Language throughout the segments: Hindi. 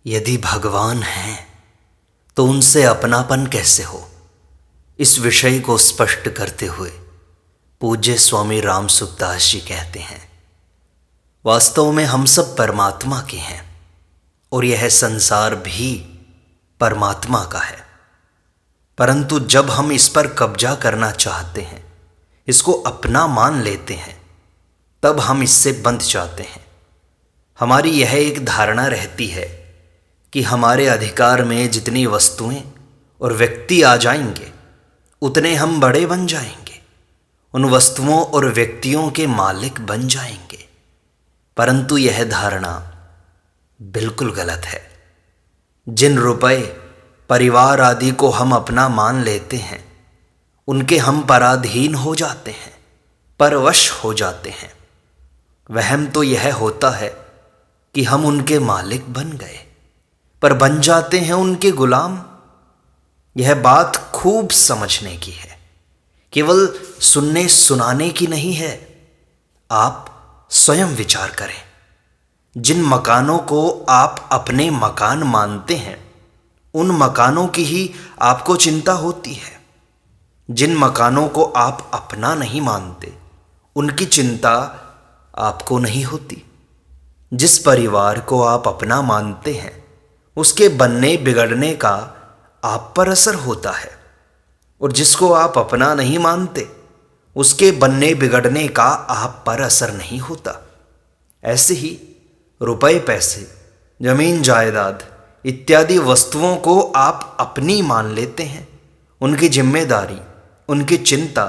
यदि भगवान हैं तो उनसे अपनापन कैसे हो, इस विषय को स्पष्ट करते हुए पूज्य स्वामी राम सुखदास जी कहते हैं, वास्तव में हम सब परमात्मा के हैं और यह संसार भी परमात्मा का है। परंतु जब हम इस पर कब्जा करना चाहते हैं, इसको अपना मान लेते हैं, तब हम इससे बंध जाते हैं। हमारी यह एक धारणा रहती है कि हमारे अधिकार में जितनी वस्तुएं और व्यक्ति आ जाएंगे उतने हम बड़े बन जाएंगे, उन वस्तुओं और व्यक्तियों के मालिक बन जाएंगे। परंतु यह धारणा बिल्कुल गलत है। जिन रुपए, परिवार आदि को हम अपना मान लेते हैं, उनके हम पराधीन हो जाते हैं, परवश हो जाते हैं। वहम तो यह होता है कि हम उनके मालिक बन गए, पर बन जाते हैं उनके गुलाम। यह बात खूब समझने की है, केवल सुनने सुनाने की नहीं है। आप स्वयं विचार करें। जिन मकानों को आप अपने मकान मानते हैं, उन मकानों की ही आपको चिंता होती है। जिन मकानों को आप अपना नहीं मानते, उनकी चिंता आपको नहीं होती। जिस परिवार को आप अपना मानते हैं, उसके बनने बिगड़ने का आप पर असर होता है, और जिसको आप अपना नहीं मानते, उसके बनने बिगड़ने का आप पर असर नहीं होता। ऐसे ही रुपए, पैसे, जमीन जायदाद इत्यादि वस्तुओं को आप अपनी मान लेते हैं। उनकी जिम्मेदारी, उनकी चिंता,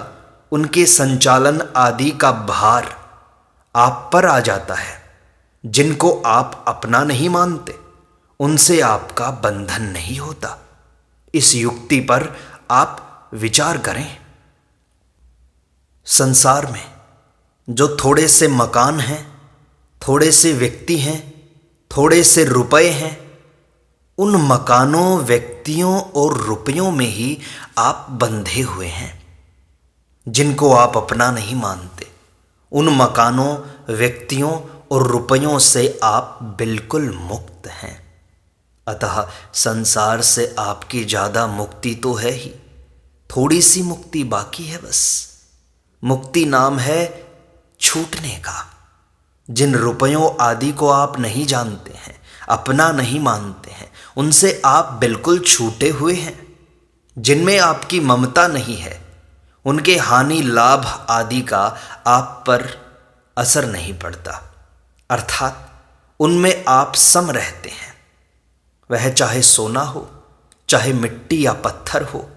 उनके संचालन आदि का भार आप पर आ जाता है। जिनको आप अपना नहीं मानते, उनसे आपका बंधन नहीं होता। इस युक्ति पर आप विचार करें। संसार में जो थोड़े से मकान हैं, थोड़े से व्यक्ति हैं, थोड़े से रुपए हैं, उन मकानों, व्यक्तियों और रुपयों में ही आप बंधे हुए हैं। जिनको आप अपना नहीं मानते, उन मकानों, व्यक्तियों और रुपयों से आप बिल्कुल मुक्त हैं। अतः संसार से आपकी ज़्यादा मुक्ति तो है ही, थोड़ी सी मुक्ति बाकी है बस। मुक्ति नाम है छूटने का। जिन रुपयों आदि को आप नहीं जानते हैं, अपना नहीं मानते हैं, उनसे आप बिल्कुल छूटे हुए हैं। जिनमें आपकी ममता नहीं है, उनके हानि लाभ आदि का आप पर असर नहीं पड़ता, अर्थात उनमें आप सम रहते हैं। वह चाहे सोना हो, चाहे मिट्टी या पत्थर हो,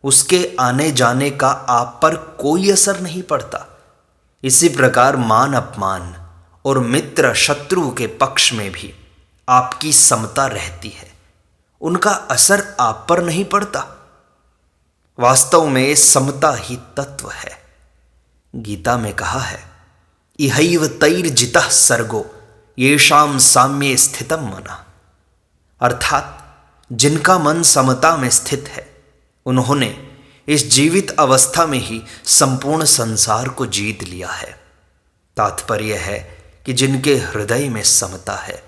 उसके आने जाने का आप पर कोई असर नहीं पड़ता। इसी प्रकार मान अपमान और मित्र शत्रु के पक्ष में भी आपकी समता रहती है, उनका असर आप पर नहीं पड़ता। वास्तव में समता ही तत्व है। गीता में कहा है, इहैव तैर्जितः सर्गो येषां साम्ये स्थितं मनः। अर्थात जिनका मन समता में स्थित है, उन्होंने इस जीवित अवस्था में ही संपूर्ण संसार को जीत लिया है। तात्पर्य है कि जिनके हृदय में समता है,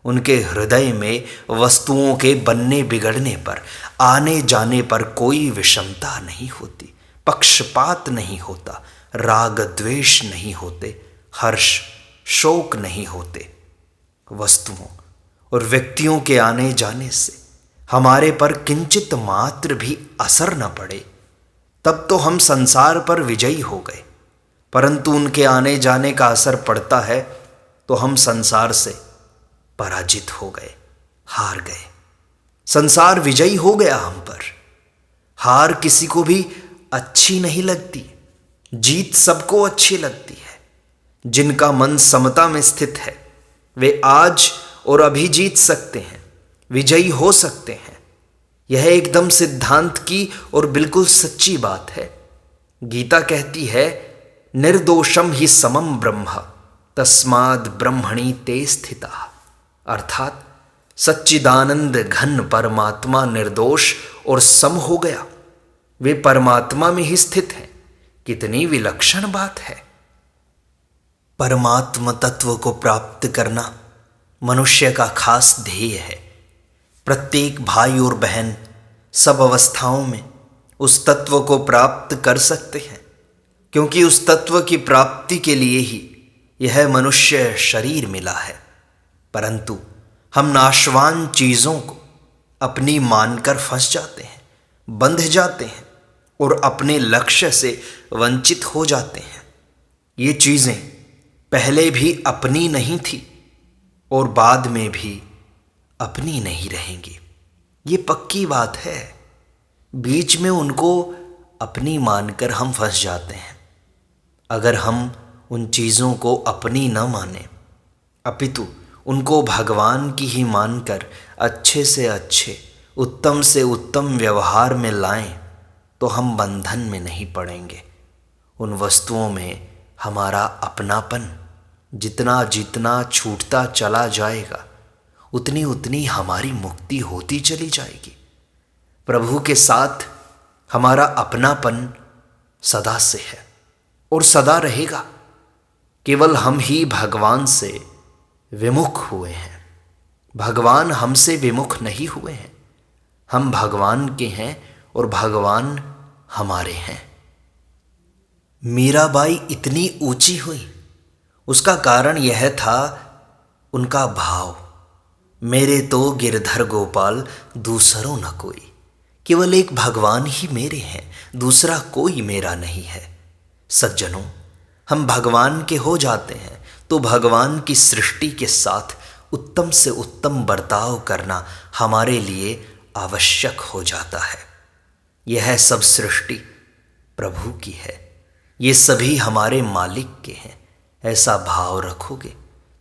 उनके हृदय में वस्तुओं के बनने बिगड़ने पर, आने जाने पर कोई विषमता नहीं होती, पक्षपात नहीं होता, राग द्वेष नहीं होते, हर्ष शोक नहीं होते। वस्तुओं और व्यक्तियों के आने जाने से हमारे पर किंचित मात्र भी असर न पड़े, तब तो हम संसार पर विजयी हो गए। परंतु उनके आने जाने का असर पड़ता है तो हम संसार से पराजित हो गए, हार गए। संसार विजयी हो गया हम पर। हार किसी को भी अच्छी नहीं लगती, जीत सबको अच्छी लगती है। जिनका मन समता में स्थित है, वे आज और अभी जीत सकते हैं, विजयी हो सकते हैं। यह एकदम सिद्धांत की और बिल्कुल सच्ची बात है। गीता कहती है, निर्दोषम ही समम ब्रह्म तस्माद् ब्रह्मणि ते स्थिता। अर्थात सच्चिदानंद घन परमात्मा निर्दोष और सम हो गया, वे परमात्मा में ही स्थित हैं। कितनी विलक्षण बात है। परमात्म तत्व को प्राप्त करना मनुष्य का खास ध्येय है। प्रत्येक भाई और बहन सब अवस्थाओं में उस तत्व को प्राप्त कर सकते हैं, क्योंकि उस तत्व की प्राप्ति के लिए ही यह मनुष्य शरीर मिला है। परंतु हम नाशवान चीज़ों को अपनी मानकर फंस जाते हैं, बंध जाते हैं और अपने लक्ष्य से वंचित हो जाते हैं। ये चीज़ें पहले भी अपनी नहीं थी और बाद में भी अपनी नहीं रहेंगी, ये पक्की बात है। बीच में उनको अपनी मानकर हम फंस जाते हैं। अगर हम उन चीज़ों को अपनी न माने, अपितु उनको भगवान की ही मानकर अच्छे से अच्छे, उत्तम से उत्तम व्यवहार में लाएं, तो हम बंधन में नहीं पड़ेंगे। उन वस्तुओं में हमारा अपनापन जितना जितना छूटता चला जाएगा, उतनी उतनी हमारी मुक्ति होती चली जाएगी। प्रभु के साथ हमारा अपनापन सदा से है और सदा रहेगा। केवल हम ही भगवान से विमुख हुए हैं, भगवान हमसे विमुख नहीं हुए हैं। हम भगवान के हैं और भगवान हमारे हैं। मीराबाई इतनी ऊंची हुई, उसका कारण यह था उनका भाव, मेरे तो गिरधर गोपाल दूसरों न कोई। केवल एक भगवान ही मेरे हैं, दूसरा कोई मेरा नहीं है। सज्जनों, हम भगवान के हो जाते हैं तो भगवान की सृष्टि के साथ उत्तम से उत्तम बर्ताव करना हमारे लिए आवश्यक हो जाता है। यह सब सृष्टि प्रभु की है, ये सभी हमारे मालिक के हैं। ऐसा भाव रखोगे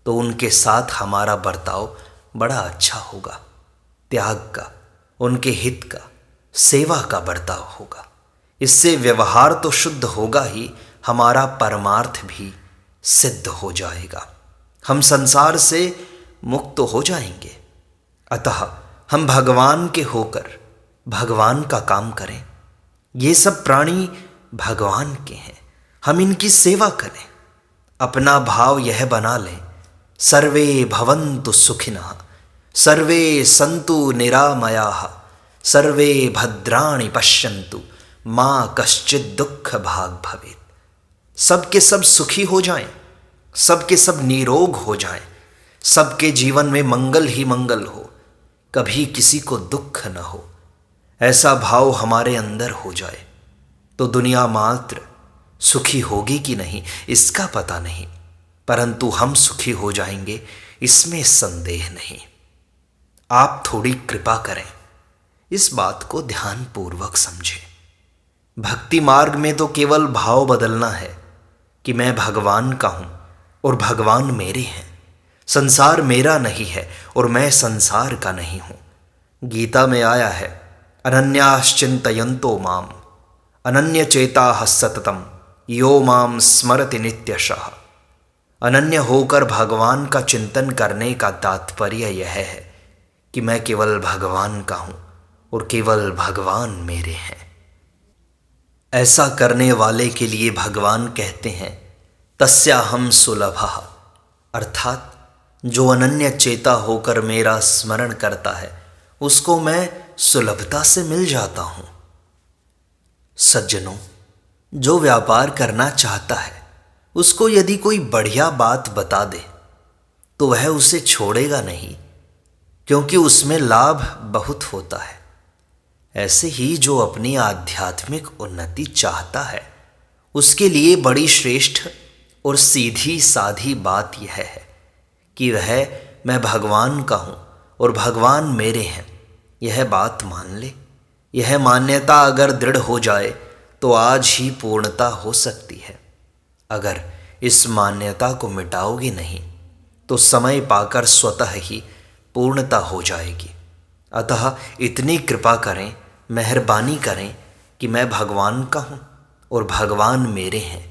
तो उनके साथ हमारा बर्ताव बड़ा अच्छा होगा। त्याग का, उनके हित का, सेवा का बर्ताव होगा। इससे व्यवहार तो शुद्ध होगा ही, हमारा परमार्थ भी सिद्ध हो जाएगा। हम संसार से मुक्त हो जाएंगे। अतः हम भगवान के होकर भगवान का काम करें। ये सब प्राणी भगवान के हैं, हम इनकी सेवा करें। अपना भाव यह बना लें, सर्वे भवन्तु सुखिनः, सर्वे सन्तु निरामयाः, सर्वे भद्राणि पश्यन्तु, माँ कश्चित् दुःख भाग् भवेत्। सब के सब सुखी हो जाएं, सब के सब निरोग हो जाएं, सबके जीवन में मंगल ही मंगल हो, कभी किसी को दुख न हो। ऐसा भाव हमारे अंदर हो जाए तो दुनिया मात्र सुखी होगी कि नहीं इसका पता नहीं, परंतु हम सुखी हो जाएंगे इसमें संदेह नहीं। आप थोड़ी कृपा करें, इस बात को ध्यानपूर्वक समझें। भक्ति मार्ग में तो केवल भाव बदलना है कि मैं भगवान का हूँ और भगवान मेरे हैं। संसार मेरा नहीं है और मैं संसार का नहीं हूँ। गीता में आया है, अनन्याश्चिन्तयन्तो माम अनन्य चेताः सततम यो माम स्मरति नित्यशः। अनन्य होकर भगवान का चिंतन करने का तात्पर्य यह है कि मैं केवल भगवान का हूँ और केवल भगवान मेरे हैं। ऐसा करने वाले के लिए भगवान कहते हैं, तस्याहं सुलभः, अर्थात जो अनन्य चेता होकर मेरा स्मरण करता है उसको मैं सुलभता से मिल जाता हूँ। सज्जनों, जो व्यापार करना चाहता है उसको यदि कोई बढ़िया बात बता दे तो वह उसे छोड़ेगा नहीं, क्योंकि उसमें लाभ बहुत होता है। ऐसे ही जो अपनी आध्यात्मिक उन्नति चाहता है उसके लिए बड़ी श्रेष्ठ और सीधी साधी बात यह है कि वह मैं भगवान का हूँ और भगवान मेरे हैं, यह बात मान ले। यह मान्यता अगर दृढ़ हो जाए तो आज ही पूर्णता हो सकती है। अगर इस मान्यता को मिटाओगे नहीं तो समय पाकर स्वतः ही पूर्णता हो जाएगी। अतः इतनी कृपा करें, मेहरबानी करें कि मैं भगवान का हूँ और भगवान मेरे हैं,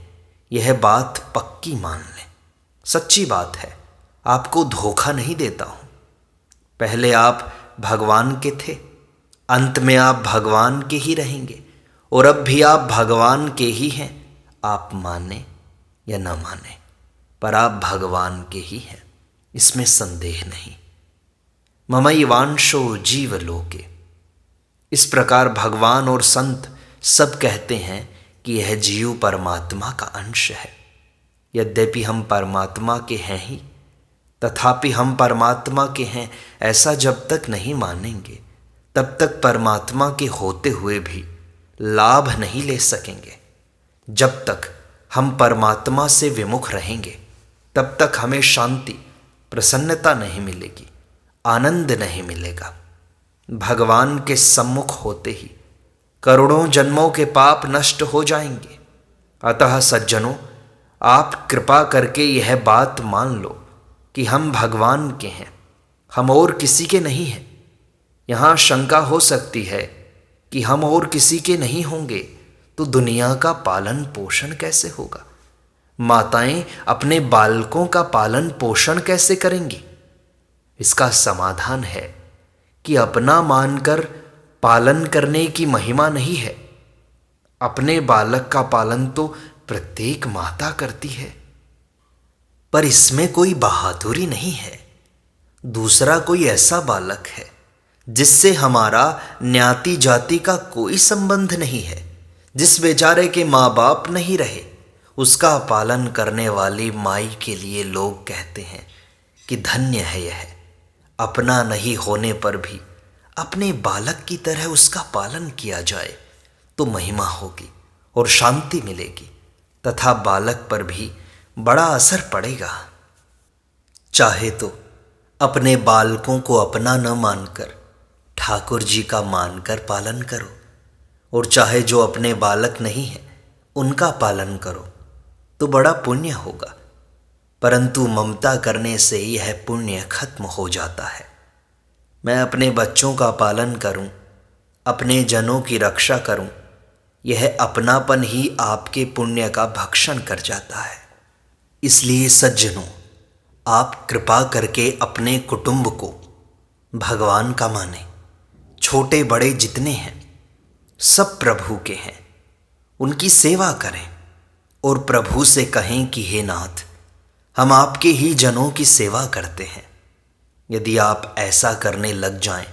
यह बात पक्की मान लें। सच्ची बात है, आपको धोखा नहीं देता हूँ। पहले आप भगवान के थे, अंत में आप भगवान के ही रहेंगे और अब भी आप भगवान के ही हैं। आप माने या न माने, पर आप भगवान के ही हैं, इसमें संदेह नहीं। ममैवांशो जीवलोके। इस प्रकार भगवान और संत सब कहते हैं कि यह जीव परमात्मा का अंश है। यद्यपि हम परमात्मा के हैं ही, तथापि हम परमात्मा के हैं ऐसा जब तक नहीं मानेंगे, तब तक परमात्मा के होते हुए भी लाभ नहीं ले सकेंगे। जब तक हम परमात्मा से विमुख रहेंगे, तब तक हमें शांति, प्रसन्नता नहीं मिलेगी, आनंद नहीं मिलेगा। भगवान के सम्मुख होते ही करोड़ों जन्मों के पाप नष्ट हो जाएंगे। अतः सज्जनों, आप कृपा करके यह बात मान लो कि हम भगवान के हैं, हम और किसी के नहीं हैं। यहाँ शंका हो सकती है कि हम और किसी के नहीं होंगे तो दुनिया का पालन पोषण कैसे होगा? माताएं अपने बालकों का पालन पोषण कैसे करेंगी? इसका समाधान है कि अपना मानकर पालन करने की महिमा नहीं है। अपने बालक का पालन तो प्रत्येक माता करती है, पर इसमें कोई बहादुरी नहीं है। दूसरा कोई ऐसा बालक है जिससे हमारा ज्ञाति जाति का कोई संबंध नहीं है, जिस बेचारे के माँ बाप नहीं रहे, उसका पालन करने वाली माई के लिए लोग कहते हैं कि धन्य है यह। अपना नहीं होने पर भी अपने बालक की तरह उसका पालन किया जाए तो महिमा होगी और शांति मिलेगी, तथा बालक पर भी बड़ा असर पड़ेगा। चाहे तो अपने बालकों को अपना न मानकर ठाकुर जी का मानकर पालन करो, और चाहे जो अपने बालक नहीं है उनका पालन करो तो बड़ा पुण्य होगा। परंतु ममता करने से यह पुण्य खत्म हो जाता है। मैं अपने बच्चों का पालन करूं, अपने जनों की रक्षा करूं, यह अपनापन ही आपके पुण्य का भक्षण कर जाता है। इसलिए सज्जनों, आप कृपा करके अपने कुटुंब को भगवान का माने। छोटे बड़े जितने हैं सब प्रभु के हैं, उनकी सेवा करें और प्रभु से कहें कि हे नाथ, हम आपके ही जनों की सेवा करते हैं। यदि आप ऐसा करने लग जाएं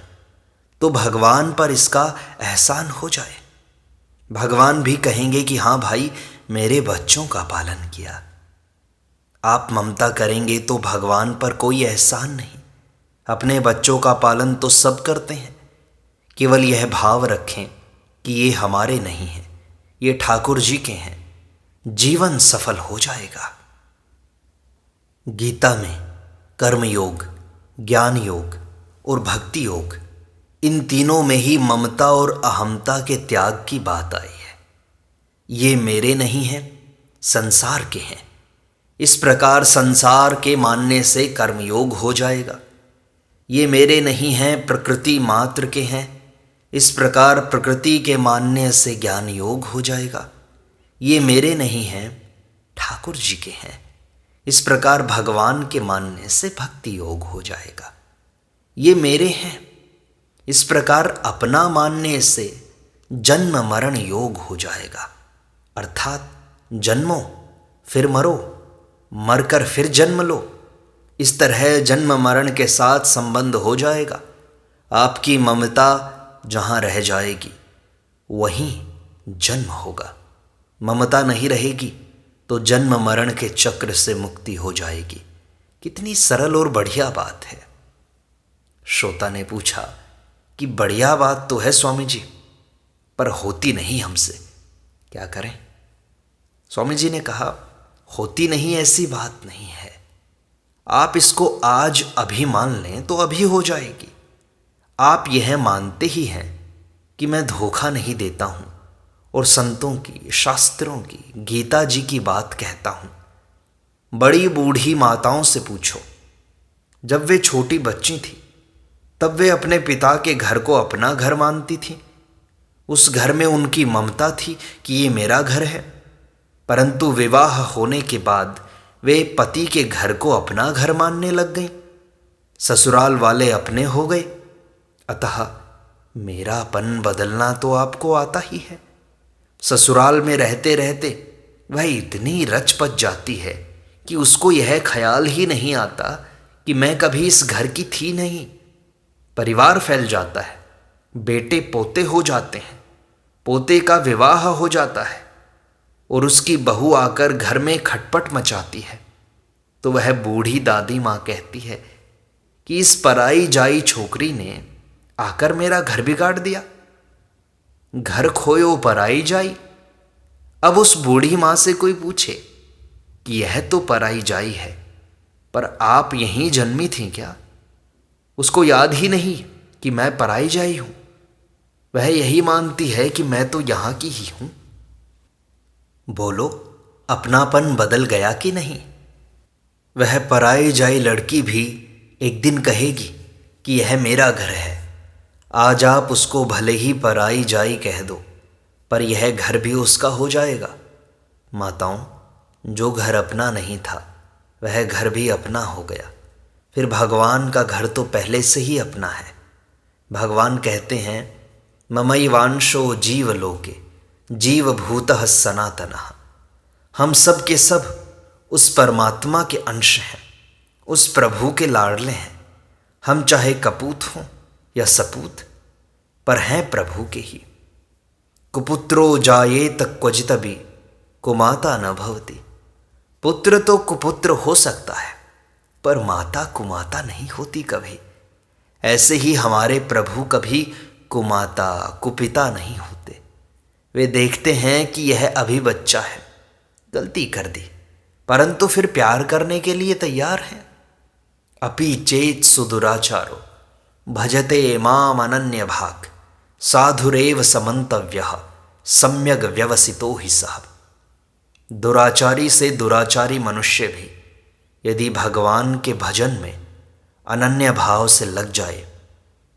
तो भगवान पर इसका एहसान हो जाए। भगवान भी कहेंगे कि हाँ भाई, मेरे बच्चों का पालन किया। आप ममता करेंगे तो भगवान पर कोई एहसान नहीं। अपने बच्चों का पालन तो सब करते हैं, केवल यह भाव रखें कि ये हमारे नहीं हैं, ये ठाकुर जी के हैं। जीवन सफल हो जाएगा। गीता में कर्म योग, ज्ञान योग और भक्ति योग, इन तीनों में ही ममता और अहमता के त्याग की बात आई है। ये मेरे नहीं हैं, संसार के हैं। इस प्रकार संसार के मानने से कर्मयोग हो जाएगा। ये मेरे नहीं हैं, प्रकृति मात्र के हैं। इस प्रकार प्रकृति के मानने से ज्ञान योग हो जाएगा। ये मेरे नहीं हैं, ठाकुर जी के हैं। इस प्रकार भगवान के मानने से भक्ति योग हो जाएगा। ये मेरे हैं, इस प्रकार अपना मानने से जन्म मरण योग हो जाएगा। अर्थात जन्मो फिर मरो, मरकर फिर जन्म लो। इस तरह जन्म मरण के साथ संबंध हो जाएगा। आपकी ममता जहाँ रह जाएगी वहीं जन्म होगा। ममता नहीं रहेगी तो जन्म मरण के चक्र से मुक्ति हो जाएगी। कितनी सरल और बढ़िया बात है। श्रोता ने पूछा कि बढ़िया बात तो है स्वामी जी, पर होती नहीं हमसे, क्या करें? स्वामी जी ने कहा, होती नहीं ऐसी बात नहीं है। आप इसको आज अभी मान लें तो अभी हो जाएगी। आप यह मानते ही हैं कि मैं धोखा नहीं देता हूँ और संतों की, शास्त्रों की, गीता जी की बात कहता हूँ। बड़ी बूढ़ी माताओं से पूछो, जब वे छोटी बच्ची थी तब वे अपने पिता के घर को अपना घर मानती थी। उस घर में उनकी ममता थी कि ये मेरा घर है। परंतु विवाह होने के बाद वे पति के घर को अपना घर मानने लग गईं। ससुराल वाले अपने हो गए। अतः मेरापन बदलना तो आपको आता ही है। ससुराल में रहते रहते वह इतनी रच पच जाती है कि उसको यह ख्याल ही नहीं आता कि मैं कभी इस घर की थी नहीं। परिवार फैल जाता है, बेटे पोते हो जाते हैं, पोते का विवाह हो जाता है और उसकी बहू आकर घर में खटपट मचाती है, तो वह बूढ़ी दादी माँ कहती है कि इस पराई जाई छोकरी ने आकर मेरा घर बिगाड़ दिया। घर खोयो पराई जाई। अब उस बूढ़ी माँ से कोई पूछे कि यह तो पराई जाई है, पर आप यहीं जन्मी थी क्या? उसको याद ही नहीं कि मैं पराई जाई हूं। वह यही मानती है कि मैं तो यहां की ही हूं। बोलो, अपनापन बदल गया कि नहीं? वह पराई जाई लड़की भी एक दिन कहेगी कि यह मेरा घर है। आज आप उसको भले ही पराई जाई कह दो, पर यह घर भी उसका हो जाएगा। माताओं, जो घर अपना नहीं था वह घर भी अपना हो गया। फिर भगवान का घर तो पहले से ही अपना है। भगवान कहते हैं, ममैवांशो जीव लोके जीव भूतः सनातनः। हम सब के सब उस परमात्मा के अंश हैं, उस प्रभु के लाडले हैं। हम चाहे कपूत हों या सपूत, पर हैं प्रभु के ही। कुपुत्रो जायेत क्वचिदपि कुमाता न भवति। पुत्र तो कुपुत्र हो सकता है, पर माता कुमाता नहीं होती कभी। ऐसे ही हमारे प्रभु कभी कुमाता कुपिता नहीं होते। वे देखते हैं कि यह अभी बच्चा है, गलती कर दी, परंतु फिर प्यार करने के लिए तैयार हैं। अपि चेत सुदुराचारो भजते माम अनन्य भाग साधुरेव समन्तव्यः सम्यग व्यवसितो हि सः। दुराचारी से दुराचारी मनुष्य भी यदि भगवान के भजन में अनन्य भाव से लग जाए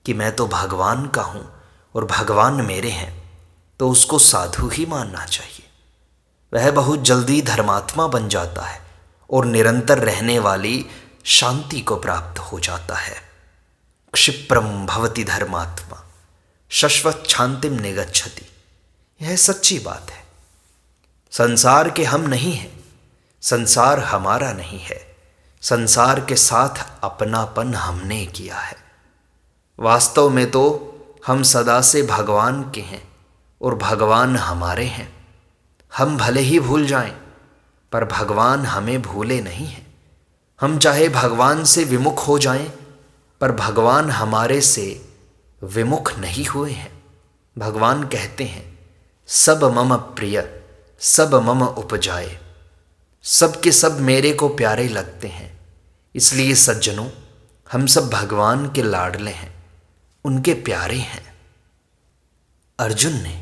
कि मैं तो भगवान का हूँ और भगवान मेरे हैं, तो उसको साधु ही मानना चाहिए। वह बहुत जल्दी धर्मात्मा बन जाता है और निरंतर रहने वाली शांति को प्राप्त हो जाता है। क्षिप्रम भवति धर्मात्मा शश्वत शांतिम निगच्छति। यह सच्ची बात है। संसार के हम नहीं हैं, संसार हमारा नहीं है। संसार के साथ अपनापन हमने किया है। वास्तव में तो हम सदा से भगवान के हैं और भगवान हमारे हैं। हम भले ही भूल जाएं, पर भगवान हमें भूले नहीं हैं। हम चाहे भगवान से विमुख हो जाएं, पर भगवान हमारे से विमुख नहीं हुए हैं। भगवान कहते हैं, सब मम प्रिय सब मम उपजाए। सब के सब मेरे को प्यारे लगते हैं। इसलिए सज्जनों, हम सब भगवान के लाडले हैं, उनके प्यारे हैं। अर्जुन ने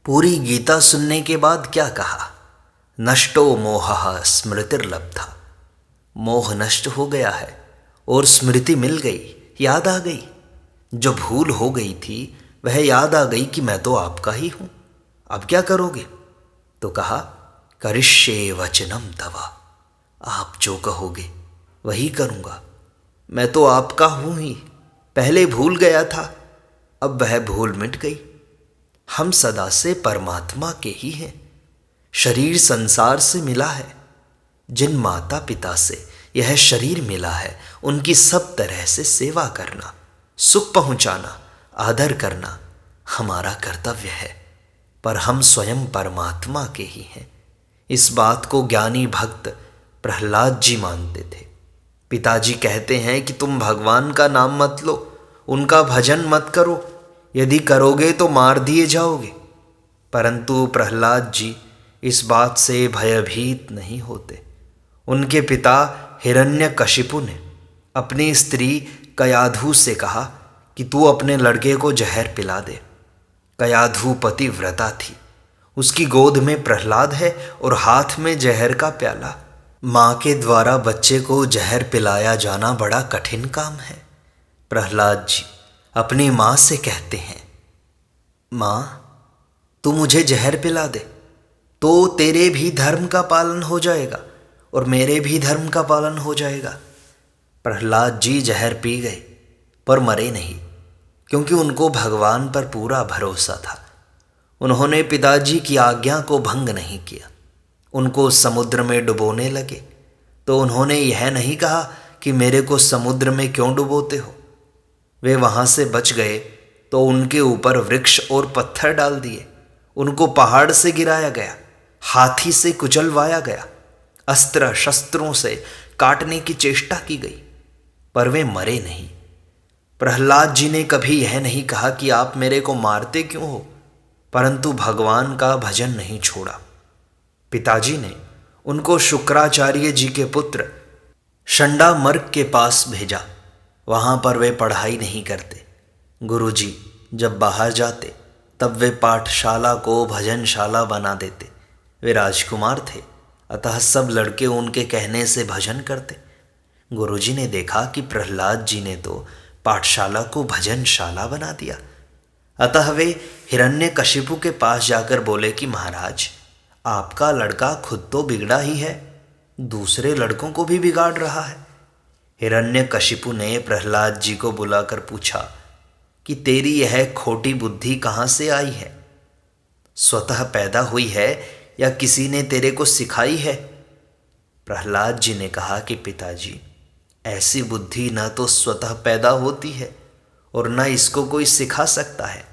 पूरी गीता सुनने के बाद क्या कहा? नष्टो मोहः स्मृतिर्लब्धा। मोह नष्ट हो गया है और स्मृति मिल गई, याद आ गई। जो भूल हो गई थी वह याद आ गई कि मैं तो आपका ही हूं। अब क्या करोगे? तो कहा, करिष्ये वचनम तव। आप जो कहोगे वही करूंगा। मैं तो आपका हूं ही। पहले भूल गया था, अब वह भूल मिट गई। हम सदा से परमात्मा के ही हैं। शरीर संसार से मिला है। जिन माता पिता से यह शरीर मिला है, उनकी सब तरह से सेवा करना, सुख पहुंचाना, आदर करना हमारा कर्तव्य है। पर हम स्वयं परमात्मा के ही हैं। इस बात को ज्ञानी भक्त प्रहलाद जी मानते थे। पिताजी कहते हैं कि तुम भगवान का नाम मत लो, उनका भजन मत करो, यदि करोगे तो मार दिए जाओगे। परंतु प्रहलाद जी इस बात से भयभीत नहीं होते। उनके पिता हिरण्यकशिपु ने अपनी स्त्री कयाधु से कहा कि तू अपने लड़के को जहर पिला दे। कयाधु पतिव्रता थी। उसकी गोद में प्रहलाद है और हाथ में जहर का प्याला। माँ के द्वारा बच्चे को जहर पिलाया जाना बड़ा कठिन काम है। प्रहलाद जी अपनी माँ से कहते हैं, माँ तू मुझे जहर पिला दे तो तेरे भी धर्म का पालन हो जाएगा और मेरे भी धर्म का पालन हो जाएगा। प्रहलाद जी जहर पी गए पर मरे नहीं, क्योंकि उनको भगवान पर पूरा भरोसा था। उन्होंने पिताजी की आज्ञा को भंग नहीं किया। उनको समुद्र में डुबोने लगे तो उन्होंने यह नहीं कहा कि मेरे को समुद्र में क्यों डुबोते हो। वे वहां से बच गए तो उनके ऊपर वृक्ष और पत्थर डाल दिए, उनको पहाड़ से गिराया गया, हाथी से कुचलवाया गया, अस्त्र शस्त्रों से काटने की चेष्टा की गई, पर वे मरे नहीं। प्रहलाद जी ने कभी यह नहीं कहा कि आप मेरे को मारते क्यों हो, परंतु भगवान का भजन नहीं छोड़ा। पिताजी ने उनको शुक्राचार्य जी के पुत्र शंडामर्क के पास भेजा। वहां पर वे पढ़ाई नहीं करते। गुरुजी जब बाहर जाते तब वे पाठशाला को भजनशाला बना देते। वे राजकुमार थे, अतः सब लड़के उनके कहने से भजन करते। गुरुजी ने देखा कि प्रहलाद जी ने तो पाठशाला को भजनशाला बना दिया, अतः वे हिरण्यकशिपु के पास जाकर बोले कि महाराज, आपका लड़का खुद तो बिगड़ा ही है, दूसरे लड़कों को भी बिगाड़ रहा है। हिरण्यकशिपु ने प्रहलाद जी को बुलाकर पूछा कि तेरी यह खोटी बुद्धि कहाँ से आई है? स्वतः पैदा हुई है या किसी ने तेरे को सिखाई है? प्रहलाद जी ने कहा कि पिताजी, ऐसी बुद्धि न तो स्वतः पैदा होती है और न इसको कोई सिखा सकता है।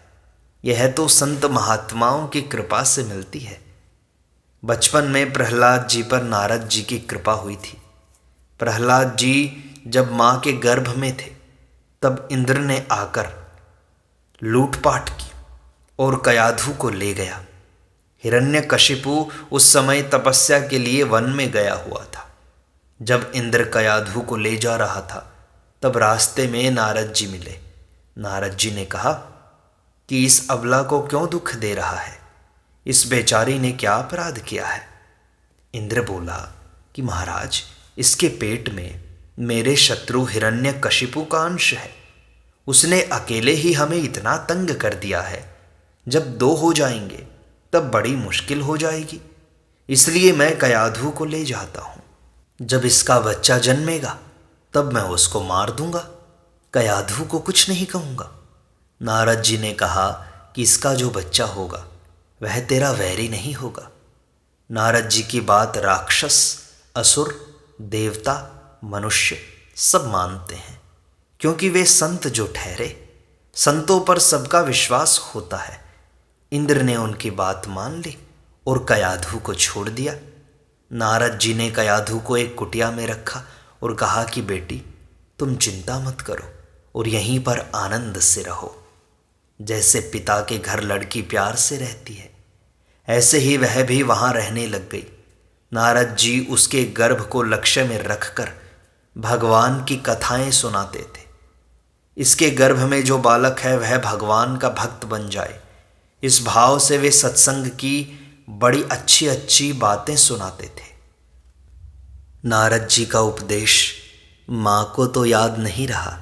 यह तो संत महात्माओं की कृपा से मिलती है। बचपन में प्रहलाद जी पर नारद जी की कृपा हुई थी। प्रहलाद जी जब माँ के गर्भ में थे तब इंद्र ने आकर लूटपाट की और कयाधु को ले गया। हिरण्यकशिपु उस समय तपस्या के लिए वन में गया हुआ था। जब इंद्र कयाधु को ले जा रहा था तब रास्ते में नारद जी मिले। नारद जी ने कहा कि इस अबला को क्यों दुख दे रहा है, इस बेचारी ने क्या अपराध किया है? इंद्र बोला कि महाराज, इसके पेट में मेरे शत्रु हिरण्यकशिपु का अंश है। उसने अकेले ही हमें इतना तंग कर दिया है, जब दो हो जाएंगे तब बड़ी मुश्किल हो जाएगी, इसलिए मैं कयाधु को ले जाता हूँ। जब इसका बच्चा जन्मेगा तब मैं उसको मार दूंगा, कयाधु को कुछ नहीं कहूँगा। नारद जी ने कहा कि इसका जो बच्चा होगा वह तेरा वैरी नहीं होगा। नारद जी की बात राक्षस, असुर, देवता, मनुष्य सब मानते हैं, क्योंकि वे संत जो ठहरे, संतों पर सबका विश्वास होता है। इंद्र ने उनकी बात मान ली और कयाधु को छोड़ दिया। नारद जी ने कयाधु को एक कुटिया में रखा और कहा कि बेटी, तुम चिंता मत करो और यहीं पर आनंद से रहो। जैसे पिता के घर लड़की प्यार से रहती है, ऐसे ही वह भी वहां रहने लग गई। नारद जी उसके गर्भ को लक्ष्य में रखकर भगवान की कथाएं सुनाते थे। इसके गर्भ में जो बालक है वह भगवान का भक्त बन जाए, इस भाव से वे सत्संग की बड़ी अच्छी अच्छी बातें सुनाते थे। नारद जी का उपदेश माँ को तो याद नहीं रहा,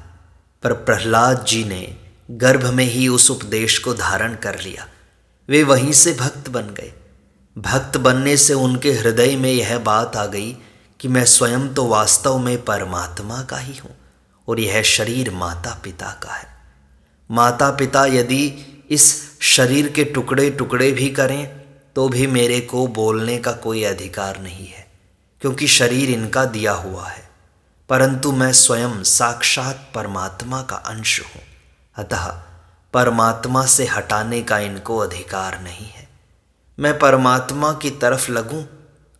पर प्रहलाद जी ने गर्भ में ही उस उपदेश को धारण कर लिया। वे वहीं से भक्त बन गए। भक्त बनने से उनके हृदय में यह बात आ गई कि मैं स्वयं तो वास्तव में परमात्मा का ही हूँ और यह शरीर माता पिता का है। माता पिता यदि इस शरीर के टुकड़े टुकड़े भी करें तो भी मेरे को बोलने का कोई अधिकार नहीं है, क्योंकि शरीर इनका दिया हुआ है, परंतु मैं स्वयं साक्षात परमात्मा का अंश हूँ। अतः परमात्मा से हटाने का इनको अधिकार नहीं है। मैं परमात्मा की तरफ लगूं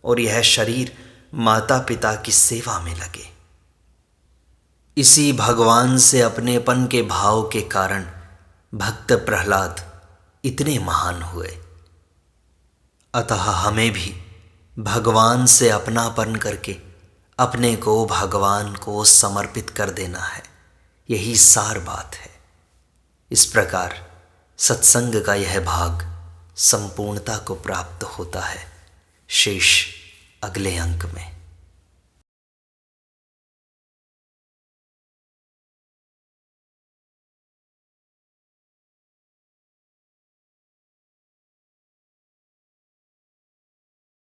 और यह शरीर माता पिता की सेवा में लगे। इसी भगवान से अपनेपन के भाव के कारण भक्त प्रहलाद इतने महान हुए। अतः हमें भी भगवान से अपनापन करके अपने को भगवान को समर्पित कर देना है, यही सार बात है। इस प्रकार सत्संग का यह भाग संपूर्णता को प्राप्त होता है। शेष अगले अंक में।